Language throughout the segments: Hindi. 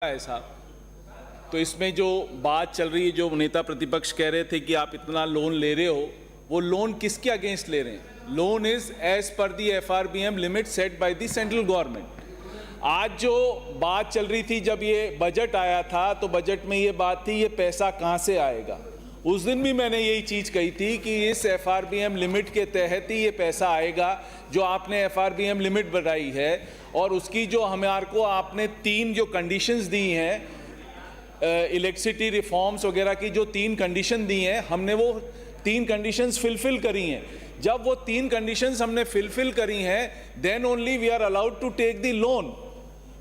है साहब। तो इसमें जो बात चल रही है, जो नेता प्रतिपक्ष कह रहे थे कि आप इतना लोन ले रहे हो, वो लोन किसके अगेंस्ट ले रहे हैं? Loan is as per the FRBM limit set by the central government. आज जो बात चल रही थी, जब ये बजट आया था तो बजट में ये बात थी ये पैसा कहाँ से आएगा। उस दिन भी मैंने यही चीज़ कही थी कि इस FRBM लिमिट के तहत ही ये पैसा आएगा जो आपने FRBM लिमिट बढ़ाई है, और उसकी जो हमारे को आपने 3 जो कंडीशंस दी हैं, इलेक्ट्रिसिटी रिफॉर्म्स वगैरह की जो 3 कंडीशन दी हैं, हमने वो 3 कंडीशंस फिलफिल करी हैं। जब वो 3 कंडीशंस हमने फिलफिल करी हैं, then only we are allowed to take the loan.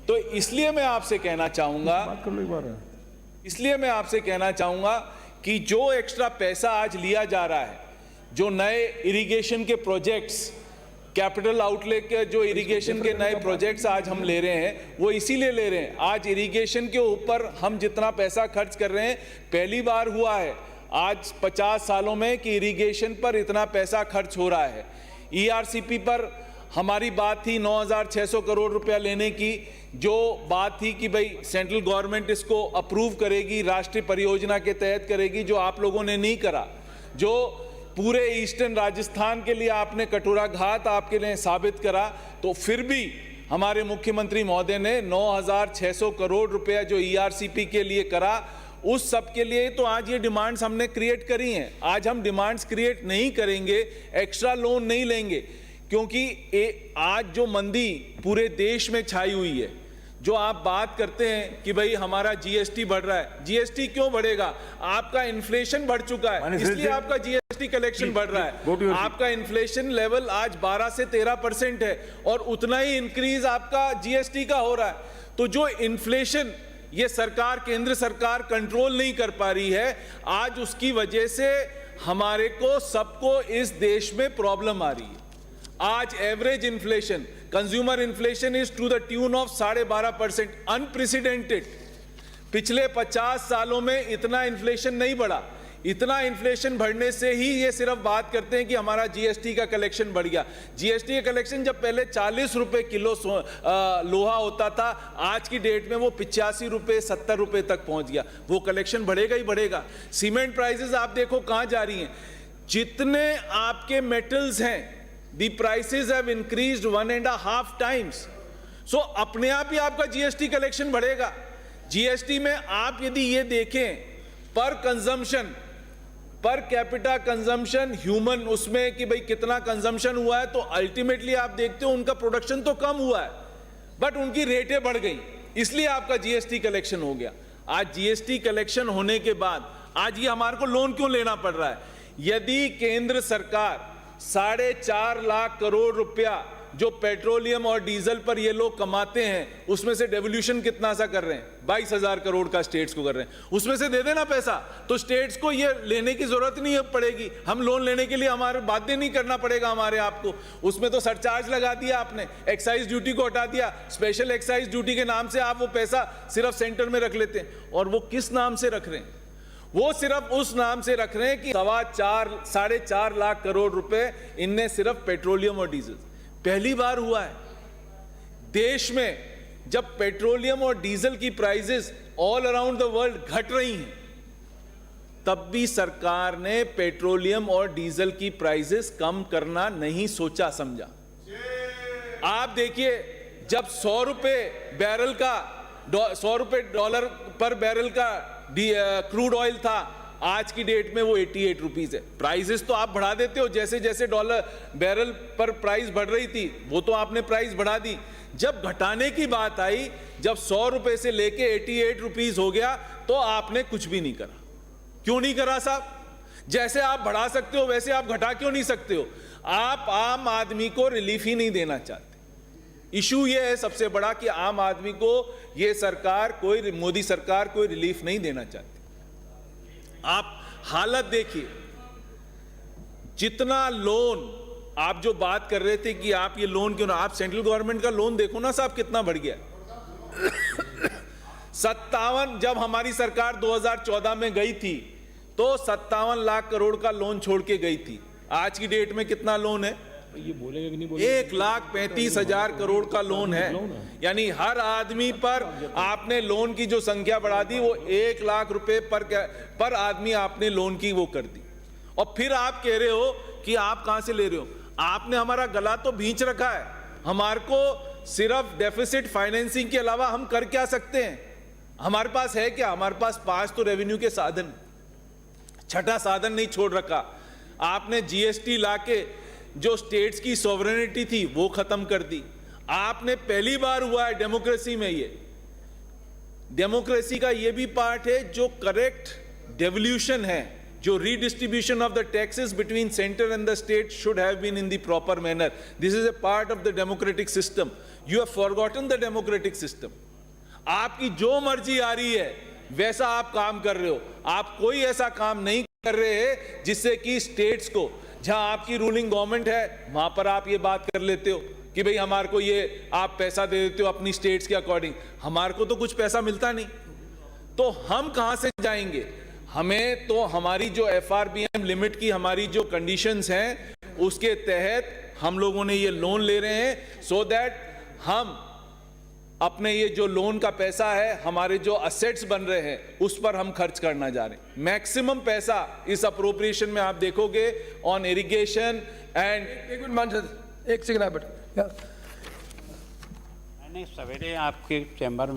तो इसलिए मैं आपसे कहना चाहूँगा कि जो एक्स्ट्रा पैसा आज लिया जा रहा है, जो नए इरिगेशन के प्रोजेक्ट्स, कैपिटल आउटले के जो इरिगेशन के नए प्रोजेक्ट्स आज हम ले रहे हैं, वो इसीलिए ले रहे हैं। आज इरिगेशन के ऊपर हम जितना पैसा खर्च कर रहे हैं, पहली बार हुआ है आज 50 सालों में कि इरिगेशन पर इतना पैसा खर्च हो रहा है। ERCP पर हमारी बात थी 9,600 करोड़ रुपया लेने की, जो बात थी कि भाई सेंट्रल गवर्नमेंट इसको अप्रूव करेगी, राष्ट्रीय परियोजना के तहत करेगी, जो आप लोगों ने नहीं करा। जो पूरे ईस्टर्न राजस्थान के लिए आपने कटोरा घात आपके लिए साबित करा, तो फिर भी हमारे मुख्यमंत्री महोदय ने 9,600 करोड़ रुपया जो ERCP के लिए करा, उस सब के लिए तो आज ये डिमांड्स हमने क्रिएट करी हैं। आज हम डिमांड्स क्रिएट नहीं करेंगे, एक्स्ट्रा लोन नहीं लेंगे, क्योंकि आज जो मंदी पूरे देश में छाई हुई है, जो आप बात करते हैं कि भाई हमारा GST बढ़ रहा है, GST क्यों बढ़ेगा? आपका इन्फ्लेशन बढ़ चुका है, इसलिए आपका GST कलेक्शन बढ़ रहा है। आपका इन्फ्लेशन लेवल आज 12 से 13% है, और उतना ही इंक्रीज आपका GST का हो रहा है। तो जो इन्फ्लेशन ये सरकार, केंद्र सरकार कंट्रोल नहीं कर पा रही है, आज उसकी वजह से हमारे को सबको इस देश में प्रॉब्लम आ रही है। आज average inflation, consumer inflation is to the tune of 12.5%, unprecedented. पिछले 50 सालों में इतना इन्फ्लेशन नहीं बढ़ा। इतना इन्फ्लेशन बढ़ने से ही ये सिर्फ बात करते हैं कि हमारा GST का कलेक्शन बढ़ गया। GST का कलेक्शन जब पहले 40 रुपए किलो लोहा होता था, आज की डेट में वो 85 रुपए 70 रुपए तक पहुंच गया। वो कलेक्शन बढ़ेगा ही बढ़ेगा। सीमेंट प्राइसेस आप देखो कहां जा रही हैं। जितने आपके मेटल्स हैं, the prices have increased 1.5 times. So अपने आप ही आपका GST कलेक्शन बढ़ेगा। GST में आप यदि ये देखें पर consumption, per capita consumption human, उसमें कि भाई कितना कंजम्पशन हुआ है, तो अल्टीमेटली आप देखते हो उनका प्रोडक्शन तो कम हुआ है, बट उनकी रेटें बढ़ गई, इसलिए आपका GST कलेक्शन हो गया। आज GST कलेक्शन होने के बाद आज ये हमारे को लोन क्यों लेना पड़ रहा है? यदि केंद्र सरकार 4.5 लाख करोड़ रुपया जो पेट्रोलियम और डीजल पर ये लोग कमाते हैं, उसमें से डेवल्यूशन कितना सा कर रहे हैं? 22,000 करोड़ का स्टेट्स को कर रहे हैं। उसमें से दे देना पैसा, तो स्टेट्स को ये लेने की जरूरत नहीं पड़ेगी। हम लोन लेने के लिए हमारे बाध्य नहीं करना पड़ेगा हमारे आपको। उसमें तो सरचार्ज लगा दिया आपने, एक्साइज ड्यूटी को हटा दिया। स्पेशल एक्साइज ड्यूटी के नाम से आप वो पैसा सिर्फ सेंटर में रख लेते हैं, और वो किस नाम से रख रहे हैं? वो सिर्फ उस नाम से रख रहे हैं कि 4.5 लाख करोड़ रुपए इनने सिर्फ पेट्रोलियम और डीजल। पहली बार हुआ है देश में जब पेट्रोलियम और डीजल की prices all around the world घट रही हैं, तब भी सरकार ने पेट्रोलियम और डीजल की प्राइसेस कम करना नहीं सोचा समझा। आप देखिए, जब 100 रुपए बैरल का, 100 रुपए डॉलर पर बैरल का क्रूड ऑयल था, आज की डेट में वो 88 रुपीज है। प्राइसेस तो आप बढ़ा देते हो, जैसे जैसे डॉलर बैरल पर प्राइस बढ़ रही थी, वो तो आपने प्राइस बढ़ा दी। जब घटाने की बात आई, जब 100 रुपए से लेके 88 रुपीज हो गया, तो आपने कुछ भी नहीं करा। क्यों नहीं करा साहब? जैसे आप बढ़ा सकते हो वैसे आप घटा क्यों नहीं सकते हो? आप आम आदमी को रिलीफ ही नहीं देना चाहते। इशू ये है सबसे बड़ा कि आम आदमी को ये सरकार, कोई मोदी सरकार कोई रिलीफ नहीं देना चाहती। आप हालत देखिए, जितना लोन आप जो बात कर रहे थे कि आप ये लोन क्यों ना, आप सेंट्रल गवर्नमेंट का लोन देखो ना साहब कितना बढ़ गया। 57, जब हमारी सरकार 2014 में गई थी तो 57 लाख करोड़ का लोन छोड़ के गई थी। आज की डेट में कितना लोन है? ये बोलेगा कि नहीं बोलेगा? 1,35,000 करोड़ का लोन है, यानी हर आदमी पर आपने लोन की जो संख्या बढ़ा दी, वो 1 लाख रुपए पर आदमी आपने लोन की वो कर दी। और फिर आप कह रहे हो कि आप कहां से ले रहे हो? आपने हमारा गला तो भींच रखा है। हमारे को सिर्फ डेफिसिट फाइनेंसिंग के अलावा हम कर क्या सकते हैं? हमारे पास है क्या? हमारे पास 5 तो रेवेन्यू के साधन, छठा साधन नहीं छोड़ रखा। आपने जीएसटी लाके जो स्टेट्स की सॉवरेनिटी थी वो खत्म कर दी। आपने पहली बार हुआ है डेमोक्रेसी में, ये डेमोक्रेसी का ये भी पार्ट है जो करेक्ट डेवल्यूशन है, जो redistribution of the taxes between centre and the state should have been in the proper manner. This is a part of the democratic system. You have forgotten the democratic system. आपकी जो मर्जी आ रही है वैसा आप काम कर रहे हो। आप कोई ऐसा काम नहीं कर रहे हैं जिससे कि स्टेट्स को, जहां आपकी रूलिंग गवर्नमेंट है वहां पर आप ये बात कर लेते हो कि भाई हमारे को ये आप पैसा दे देते हो अपनी स्टेट्स के अकॉर्डिंग। हमारे को तो कुछ पैसा मिलता नहीं, तो हम कहां से जाएंगे? हमें तो हमारी जो FRBM लिमिट की हमारी जो कंडीशंस हैं उसके तहत हम लोगों ने ये लोन ले रहे हैं, सो दैट हम अपने ये जो लोन का पैसा है, हमारे जो असेट्स बन रहे हैं उस पर हम खर्च करना जा रहे हैं। मैक्सिमम पैसा इस अप्रोप्रिएशन में आप देखोगे ऑन इरिगेशन एंड एक मिनट मान सर, एक सेकंड आप बैठो। मैंने सवेरे आपके चैम्बर